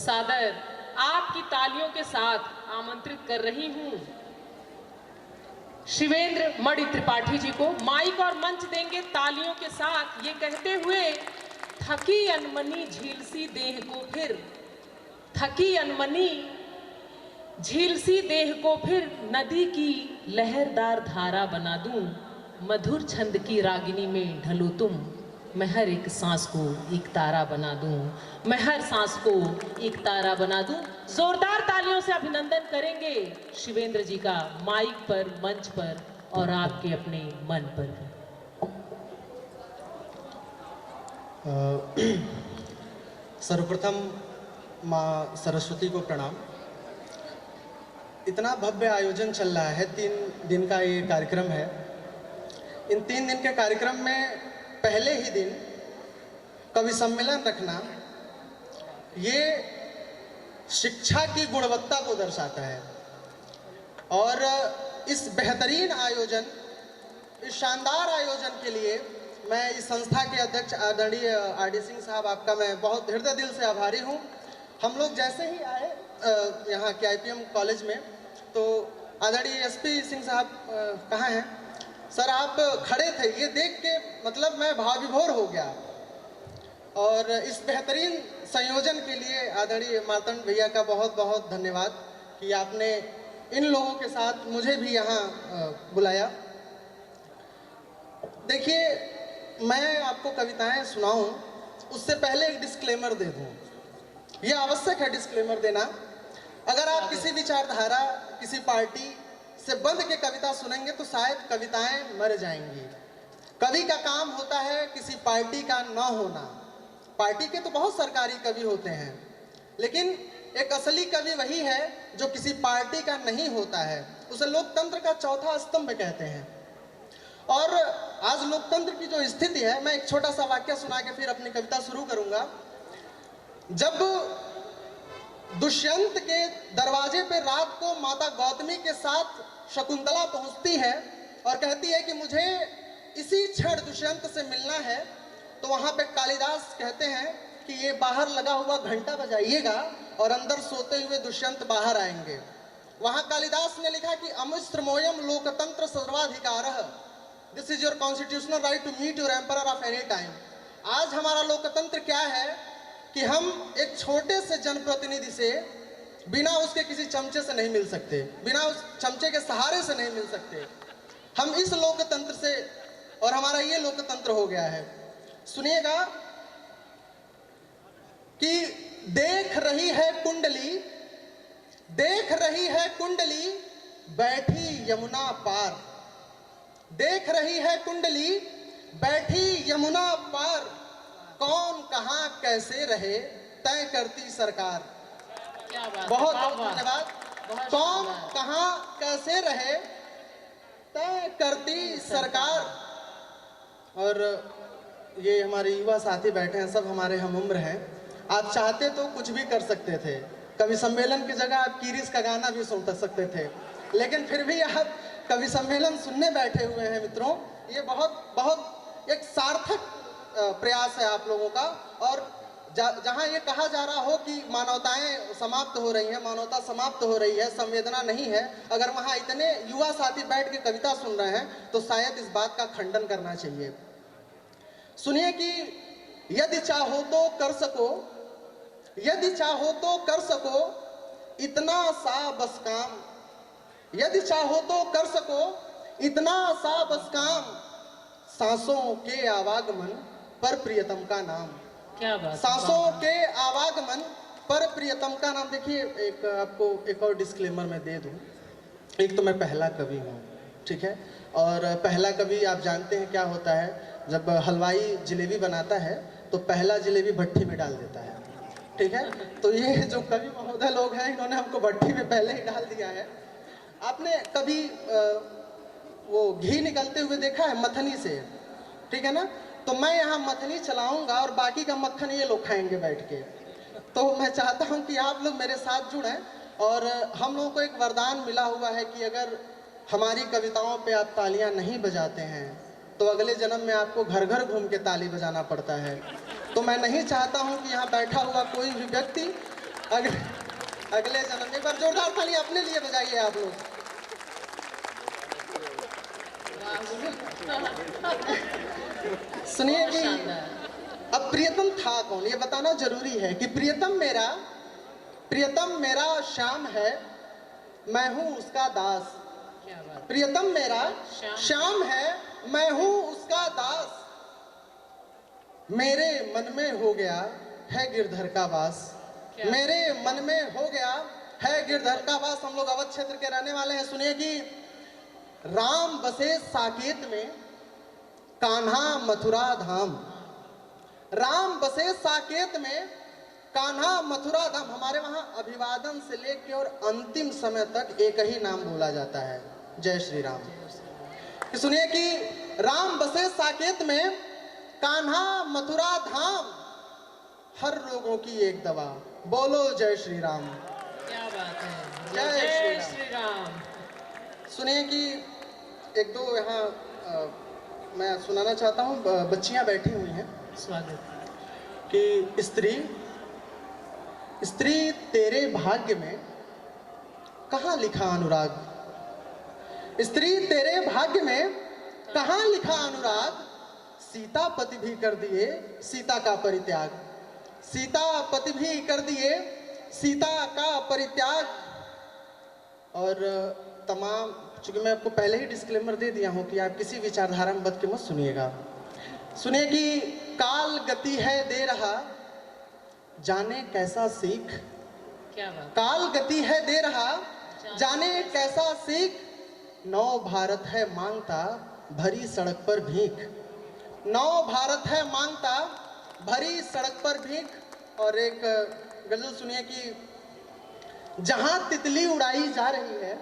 सादर आपकी तालियों के साथ आमंत्रित कर रही हूं शिवेंद्र मणि त्रिपाठी जी को। माइक और मंच देंगे तालियों के साथ, ये कहते हुए थकी अनमनी झील सी देह को फिर, थकी अनमनी झील सी देह को फिर नदी की लहरदार धारा बना दूं, मधुर छंद की रागिनी में ढलो तुम, मैं हर एक सांस को एक तारा बना दूं, मैं हर सांस को एक तारा बना दूं। जोरदार तालियों से अभिनंदन करेंगे शिवेंद्र जी का, माइक पर, मंच पर और आपके अपने मन पर। सर्वप्रथम माँ सरस्वती को प्रणाम। इतना भव्य आयोजन चल रहा है, 3 दिन का ये कार्यक्रम है। इन 3 दिन के कार्यक्रम में पहले ही दिन कवि सम्मेलन रखना, ये शिक्षा की गुणवत्ता को दर्शाता है। और इस बेहतरीन आयोजन, इस शानदार आयोजन के लिए मैं इस संस्था के अध्यक्ष आदरणीय आर.डी. सिंह साहब, आपका मैं बहुत हृदय दिल से आभारी हूँ। हम लोग जैसे ही आए यहाँ के IPM कॉलेज में, तो आदरणीय SP सिंह साहब कहाँ हैं सर, आप खड़े थे, ये देख के मतलब मैं भाव विभोर हो गया। और इस बेहतरीन संयोजन के लिए आदरणीय मार्तंड भैया का बहुत बहुत धन्यवाद कि आपने इन लोगों के साथ मुझे भी यहाँ बुलाया। देखिए, मैं आपको कविताएं सुनाऊं उससे पहले एक डिस्क्लेमर दे दूं। यह आवश्यक है डिस्क्लेमर देना। अगर आप किसी विचारधारा, किसी पार्टी से बंध के कविता सुनेंगे तो शायद कविताएं मर जाएंगी। कवि का काम होता है किसी पार्टी का न होना। पार्टी के तो बहुत सरकारी कवि होते हैं, लेकिन एक असली कवि वही है जो किसी पार्टी का नहीं होता है। उसे लोकतंत्र का चौथा स्तंभ कहते हैं। और आज लोकतंत्र की जो स्थिति है, मैं एक छोटा सा वाक्य सुना के फिर अपनी कविता शुरू करूंगा। जब दुष्यंत के दरवाजे पे रात को माता गौतमी के साथ शकुंतला पहुंचती है और कहती है कि मुझे इसी क्षण दुष्यंत से मिलना है, तो वहां पे कालिदास कहते हैं कि ये बाहर लगा हुआ घंटा बजाइएगा और अंदर सोते हुए दुष्यंत बाहर आएंगे। वहां कालिदास ने लिखा कि अमुस्त्रमोयम लोकतंत्र सर्वाधिकारः, this is your constitutional right to meet your emperor of any time. आज हमारा लोकतंत्र क्या है कि हम एक छोटे से जनप्रतिनिधि से बिना उसके किसी चमचे से नहीं मिल सकते, बिना उस चमचे के सहारे से नहीं मिल सकते। हम इस लोकतंत्र से, और हमारा ये लोकतंत्र हो गया है। सुनिएगा कि देख रही है कुंडली, देख रही है कुंडली बैठी यमुना पार, देख रही है कुंडली बैठी यमुना पार, कौन कहां कैसे रहे तय करती सरकार। क्या बात, बहुत बहुत धन्यवाद। कौन कहां कैसे रहे तय करती सरकार। और ये हमारे युवा साथी बैठे हैं, सब हमारे हम उम्र हैं। आप चाहते तो कुछ भी कर सकते थे। कवि सम्मेलन की जगह आप कीरिस का गाना भी सुन सकते थे, लेकिन फिर भी आप कवि सम्मेलन सुनने बैठे हुए हैं। मित्रों, ये बहुत बहुत एक सार्थक प्रयास है आप लोगों का। और जहां ये कहा जा रहा हो कि मानवताएं समाप्त हो रही हैं, मानवता समाप्त हो रही है, संवेदना नहीं है, अगर वहां इतने युवा साथी बैठ के कविता सुन रहे हैं तो शायद इस बात का खंडन करना चाहिए। सुनिए कि यदि चाहो तो कर सको, यदि चाहो तो कर सको इतना सा बस काम, यदि चाहो तो कर सको इतना सा बस काम, सांसों के आवागमन पर प्रियतम का नाम। क्या बात, सांसों के आवागमन पर प्रियतम का नाम। देखिए, एक आपको एक और डिस्क्लेमर मैं दे दूं। एक तो मैं पहला कवि हूँ, ठीक है, और पहला कवि आप जानते हैं क्या होता है, जब हलवाई जलेबी बनाता है तो पहला जलेबी भट्टी में डाल देता है, ठीक है। तो ये जो कवि महोदय लोग हैं, इन्होंने हमको भट्टी में पहले ही डाल दिया है। आपने कभी वो घी निकलते हुए देखा है मथनी से, ठीक है ना? तो मैं यहाँ मथनी चलाऊंगा और बाकी का मक्खन ये लोग खाएंगे बैठ के। तो मैं चाहता हूँ कि आप लोग मेरे साथ जुड़ें। और हम लोगों को एक वरदान मिला हुआ है कि अगर हमारी कविताओं पे आप तालियां नहीं बजाते हैं तो अगले जन्म में आपको घर घर घूम के ताली बजाना पड़ता है। तो मैं नहीं चाहता हूं कि यहाँ बैठा हुआ कोई भी व्यक्ति अगले जन्म में। एक बार जोरदार ताली अपने लिए बजाइए आप लोग। सुनिए कि अब प्रियतम था कौन, ये बताना जरूरी है कि प्रियतम मेरा श्याम है, मैं हूं उसका दास। प्रियतम मेरा श्याम है, मैं हूं उसका दास। मेरे मन में हो गया है गिरधर का वास। मेरे मन में हो गया है गिरधर का वास। हम लोग अवध क्षेत्र के रहने वाले हैं। सुनिए कि राम बसे साकेत में, कान्हा मथुरा धाम। राम बसे साकेत में, कान्हा मथुरा धाम। हमारे वहां अभिवादन से लेकर और अंतिम समय तक एक ही नाम बोला जाता है, जय श्री राम। सुनिए कि राम बसे साकेत में, कान्हा मथुरा धाम। हर रोगों की एक दवा, बोलो जय श्री राम। क्या बात है, जय श्री राम। सुनिए कि एक दो यहाँ मैं सुनाना चाहता हूँ। बच्चियाँ बैठी हुई हैं। स्वागत। कि स्त्री तेरे भाग्य में कहाँ लिखा अनुराग। स्त्री तेरे भाग्य में कहाँ लिखा अनुराग। सीता पति भी कर दिए सीता का परित्याग। सीता पति भी कर दिए सीता का परित्याग। और तमाम, चूंकि मैं आपको पहले ही डिस्क्लेमर दे दिया हूं कि आप किसी विचारधारा में बद के मत सुनिएगा। सुनिए कि काल गति है दे रहा, जाने कैसा सीख। क्या बात। काल गति है दे रहा, जाने कैसा सीख। नौ भारत है मांगता, भरी सड़क पर भीख। नौ भारत है मांगता, भरी सड़क पर भीख। और एक गजल सुनिए कि जहां तितली उड़ाई जा रही है,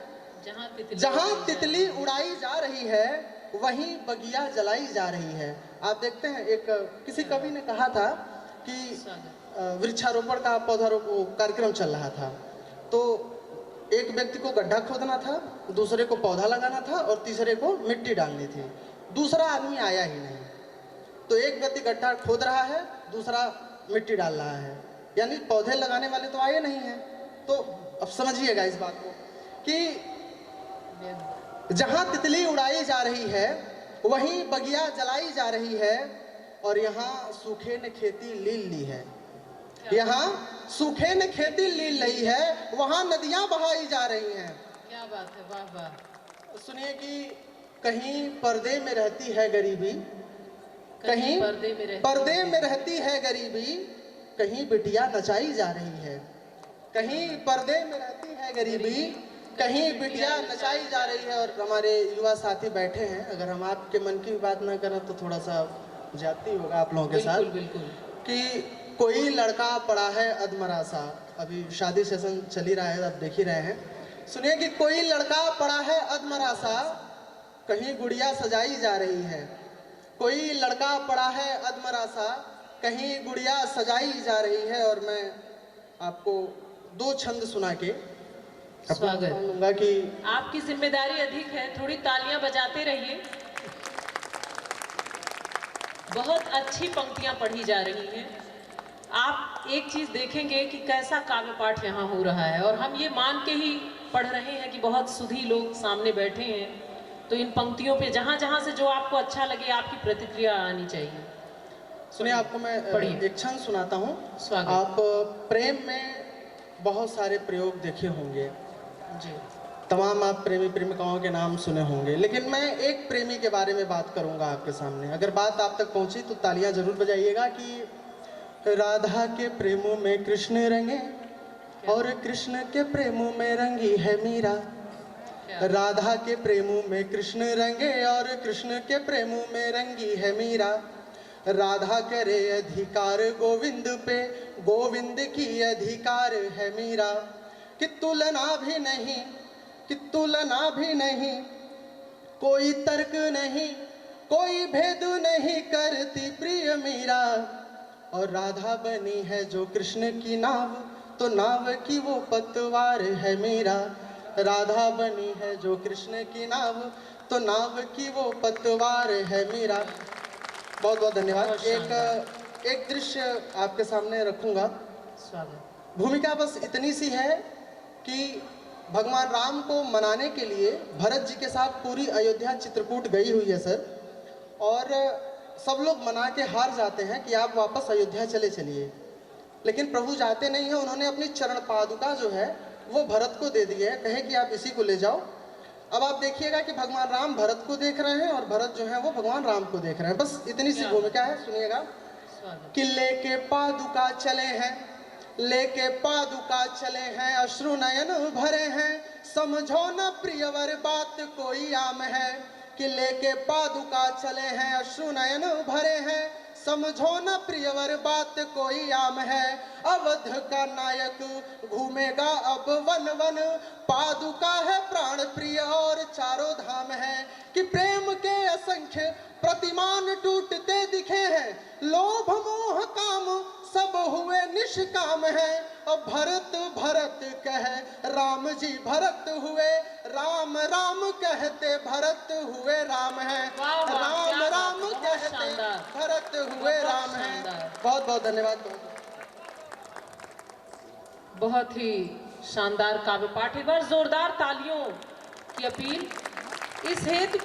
जहां तितली उड़ाई जा रही है, वहीं बगिया जलाई जा रही है। आप देखते हैं, एक किसी कवि ने कहा था कि वृक्षारोपण का पौधारोपण कार्यक्रम चल रहा था, तो एक व्यक्ति को गड्ढा खोदना था, दूसरे को पौधा लगाना था और तीसरे को मिट्टी डालनी थी। दूसरा आदमी आया ही नहीं, तो एक व्यक्ति गड्ढा खोद रहा है, दूसरा मिट्टी डाल रहा है, यानी पौधे लगाने वाले तो आए नहीं हैं। तो अब समझिएगा इस बात को कि जहां तितली उड़ाई जा रही है, वहीं बगिया जलाई जा रही है। और यहाँ सूखे ने खेती लील ली है, यहाँ सूखे ने खेती लील रही है, वहां नदियां बहाई जा रही हैं। क्या बात है, वाह वाह। सुनिए कि कहीं पर्दे में रहती है गरीबी, कहीं पर्दे में रहती है गरीबी, कहीं बिटिया नचाई जा रही है। कहीं पर्दे में रहती है गरीबी, कहीं बिटिया नचाई जा रही है। और हमारे युवा साथी बैठे हैं, अगर हम आपके मन की बात ना करें तो थोड़ा सा जाती होगा आप लोगों के साथ। बिल्कुल। कि कोई लड़का पड़ा है अधमरा सा, अभी शादी सेशन चल ही रहा है, आप देख ही रहे हैं। सुनिए कि कोई लड़का पड़ा है अधमरा सा, कहीं गुड़िया सजाई जा रही है। कोई लड़का पड़ा है अधमरा सा, कहीं गुड़िया सजाई जा रही है। और मैं आपको दो छंद सुना के स्वागत कहूंगा कि आपकी जिम्मेदारी अधिक है, थोड़ी तालियां बजाते रहिए। बहुत अच्छी पंक्तियां पढ़ी जा रही हैं। आप एक चीज देखेंगे कि कैसा काव्य पाठ यहाँ हो रहा है, और हम ये मान के ही पढ़ रहे हैं कि बहुत सुधी लोग सामने बैठे हैं। तो इन पंक्तियों पे जहाँ जहाँ से जो आपको अच्छा लगे, आपकी प्रतिक्रिया आनी चाहिए। सुनिए, आपको मैं एक छंद सुनाता हूँ। स्वागत। आप प्रेम में बहुत सारे प्रयोग देखे होंगे जी, तमाम आप प्रेमी प्रेमिकाओं के नाम सुने होंगे, लेकिन मैं एक प्रेमी के बारे में बात करूंगा आपके सामने। अगर बात आप तक पहुंची तो तालियां जरूर बजाइएगा। कि राधा के प्रेमों में कृष्ण रंगे और कृष्ण के प्रेमों में रंगी है मीरा। राधा के प्रेमों में कृष्ण रंगे और कृष्ण के प्रेमों में रंगी है मीरा। राधा करे अधिकार गोविंद पे, गोविंद की अधिकार है मीरा। कि तुलना भी नहीं, कि तुलना भी नहीं, कोई तर्क नहीं, कोई भेद नहीं करती प्रिय मीरा। और राधा बनी है जो कृष्ण की नाव, तो नाव की वो पतवार है मीरा। राधा बनी है जो कृष्ण की नाव, तो नाव की वो पतवार है मीरा। बहुत बहुत धन्यवाद। एक दृश्य आपके सामने रखूंगा। स्वागत। भूमिका बस इतनी सी है कि भगवान राम को मनाने के लिए भरत जी के साथ पूरी अयोध्या चित्रकूट गई हुई है सर, और सब लोग मना के हार जाते हैं कि आप वापस अयोध्या चले चलिए, लेकिन प्रभु जाते नहीं हैं। उन्होंने अपनी चरण पादुका जो है वो भरत को दे दी है, कहे कि आप इसी को ले जाओ। अब आप देखिएगा कि भगवान राम भरत को देख रहे हैं और भरत जो है वो भगवान राम को देख रहे हैं। बस इतनी सी भूमिका है, सुनिएगा। कि लेके पादुका चले हैं, लेके पादुका चले हैं, अश्रु नयन भरे हैं, समझो न प्रियवर बात कोई आम है। कि लेके पादुका चले हैं, अश्रु नयन भरे हैं, समझो न प्रियवर बात कोई आम है। अवध का नायक घूमेगा अब वन वन, पादुका है प्राण प्रिय और चारों धाम है। कि प्रेम के असंख्य प्रतिमान टूटते दिखे हैं, लोभ मोह काम सब हुए निष्काम है। अब भरत भरत कहे राम जी भरत हुए, राम राम कहते भरत हुए राम है। राम राम कहते भरत हुए राम है। बहुत बहुत धन्यवाद। बहुत ही शानदार काव्य पाठ। एक बार जोरदार तालियों की अपील इस हेतु